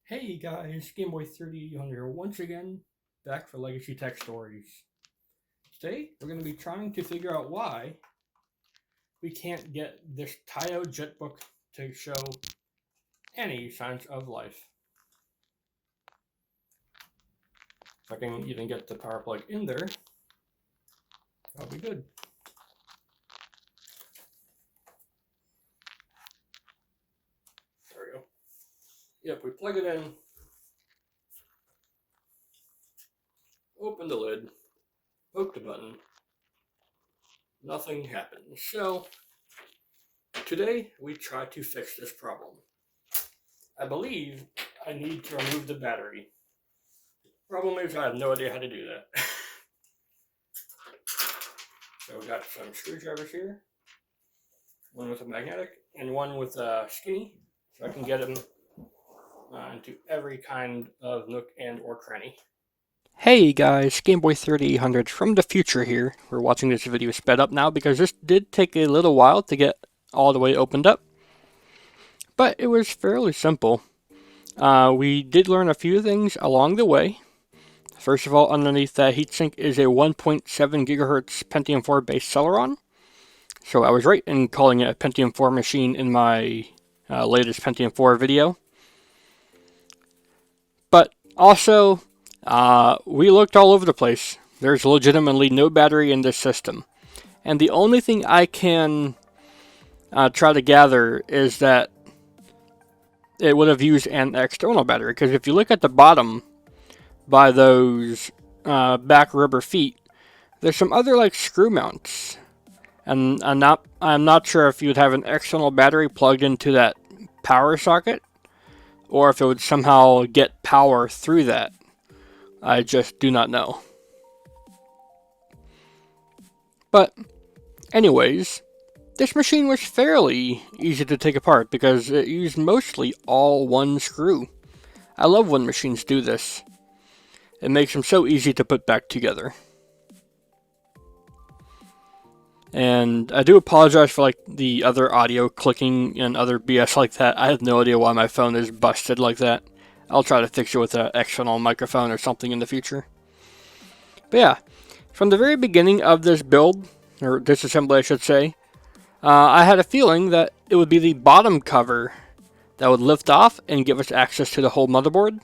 Hey guys, GameBoy30 here once again, back for Legacy Tech Stories. Today, we're going to be trying to figure out why we can't get this TAIO Jetbook to show any signs of life. If I can even get the power plug in there, that'll be good. There we go. Yep, we plug it in, open the lid, poke the button, nothing happens. So, today we try to fix this problem. I believe I need to remove the battery. Problem is I have no idea how to do that. So we got some screwdrivers here. One with a magnetic and one with a skinny. So I can get them into every kind of nook and or cranny. Hey guys, GameBoy30 from the future here. We're watching this video sped up now because this did take a little while to get all the way opened up. But it was fairly simple. We did learn a few things along the way. First of all, underneath that heatsink is a 1.7 GHz Pentium 4 base Celeron. So I was right in calling it a Pentium 4 machine in my latest Pentium 4 video. But also, we looked all over the place. There's legitimately no battery in this system. And the only thing I can try to gather is that it would have used an external battery. Because if you look at the bottom, by those back rubber feet, there's some other like screw mounts, and I'm not sure if you'd have an external battery plugged into that power socket, or if it would somehow get power through that. I just do not know. But anyways, this machine was fairly easy to take apart because it used mostly all one screw. I love when machines do this. It makes them so easy to put back together. And I do apologize for like the other audio clicking and other BS like that. I have no idea why my phone is busted like that. I'll try to fix it with an external microphone or something in the future. But yeah, from the very beginning of this build, or disassembly I should say, I had a feeling that it would be the bottom cover that would lift off and give us access to the whole motherboard.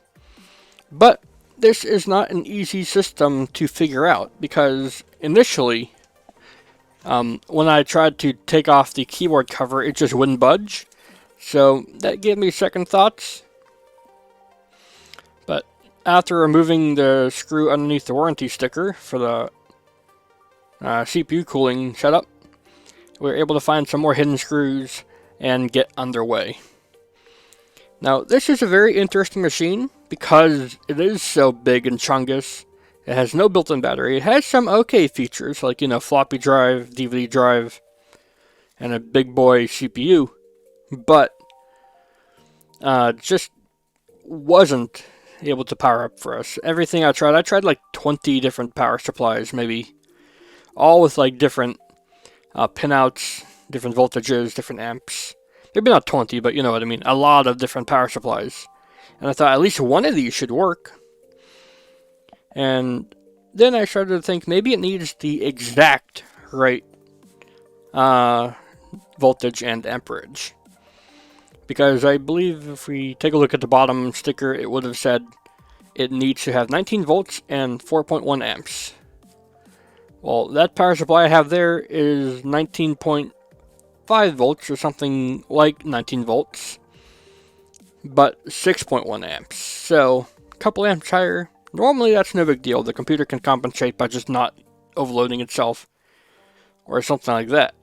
But this is not an easy system to figure out because initially, when I tried to take off the keyboard cover, it just wouldn't budge. So that gave me second thoughts. But after removing the screw underneath the warranty sticker for the CPU cooling setup, we were able to find some more hidden screws and get underway. Now, this is a very interesting machine because it is so big and chungus. It has no built-in battery. It has some okay features like, floppy drive, DVD drive, and a big boy CPU. But just wasn't able to power up for us. Everything I tried like 20 different power supplies, maybe. All with like different pinouts, different voltages, different amps. Maybe not 20, but you know what I mean. A lot of different power supplies. And I thought at least one of these should work. And then I started to think maybe it needs the exact right voltage and amperage. Because I believe if we take a look at the bottom sticker, it would have said it needs to have 19 volts and 4.1 amps. Well, that power supply I have there is 19.5 volts or something like 19 volts, but 6.1 amps. So, a couple amps higher. Normally that's no big deal. The computer can compensate by just not overloading itself or something like that.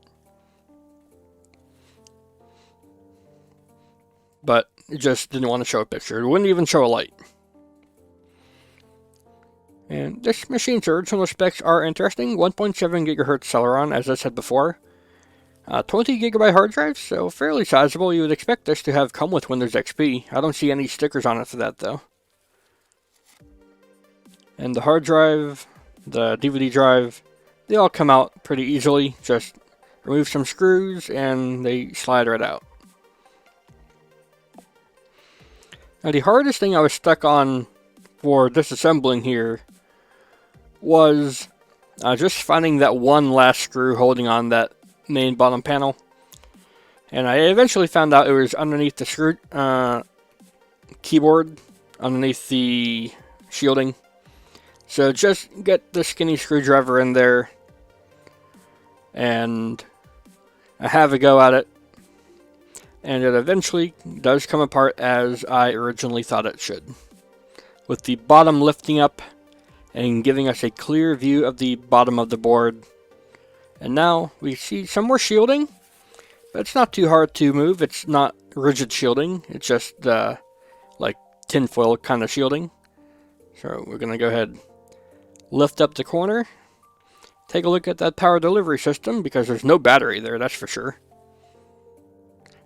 But it just didn't want to show a picture. It wouldn't even show a light. And this machine's original specs are interesting. 1.7 GHz Celeron, as I said before. 20 GB hard drive, so fairly sizable. You would expect this to have come with Windows XP. I don't see any stickers on it for that, though. And the hard drive, the DVD drive, they all come out pretty easily. Just remove some screws, and they slide right out. Now the hardest thing I was stuck on for disassembling here was just finding that one last screw holding on that main bottom panel. And I eventually found out it was underneath the screw keyboard, underneath the shielding. So just get the skinny screwdriver in there and I have a go at it. And it eventually does come apart as I originally thought it should, with the bottom lifting up and giving us a clear view of the bottom of the board. And now we see some more shielding, but it's not too hard to move. It's not rigid shielding, it's just like tinfoil kind of shielding. So we're going to go ahead, lift up the corner, take a look at that power delivery system, because there's no battery there, that's for sure.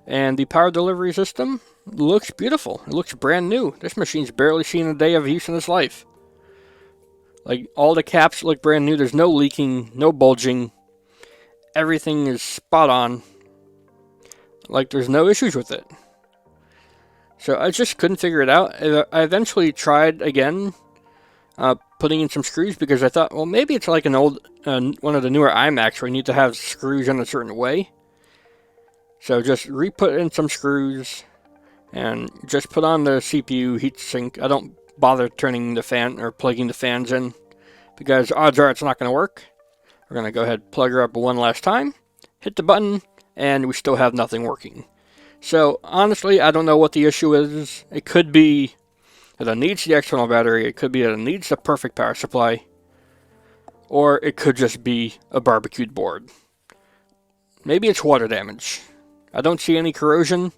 And the power delivery system looks beautiful. It looks brand new. This machine's barely seen a day of use in its life. Like, all the caps look brand new. There's no leaking, no bulging. Everything is spot on. Like, there's no issues with it. So I just couldn't figure it out. I eventually tried again, putting in some screws, because I thought, well, maybe it's like an old, one of the newer iMacs where you need to have screws in a certain way. So just re-put in some screws and just put on the CPU heatsink. I don't bother turning the fan or plugging the fans in, because odds are it's not going to work. We're going to go ahead and plug her up one last time, hit the button, and we still have nothing working. So honestly, I don't know what the issue is. It could be that it needs the external battery, it could be that it needs the perfect power supply, or it could just be a barbecued board. Maybe it's water damage. I don't see any corrosion,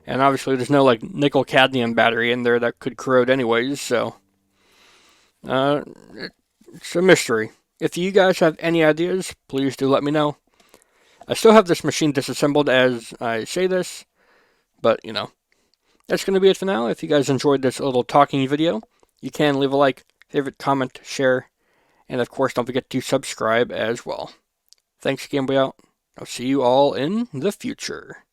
and obviously there's no like nickel cadmium battery in there that could corrode anyways, so it's a mystery. If you guys have any ideas, please do let me know. I still have this machine disassembled as I say this, but you know, that's going to be it for now. If you guys enjoyed this little talking video, you can leave a like, favorite, comment, share, and of course don't forget to subscribe as well. Thanks again, boy out. I'll see you all in the future.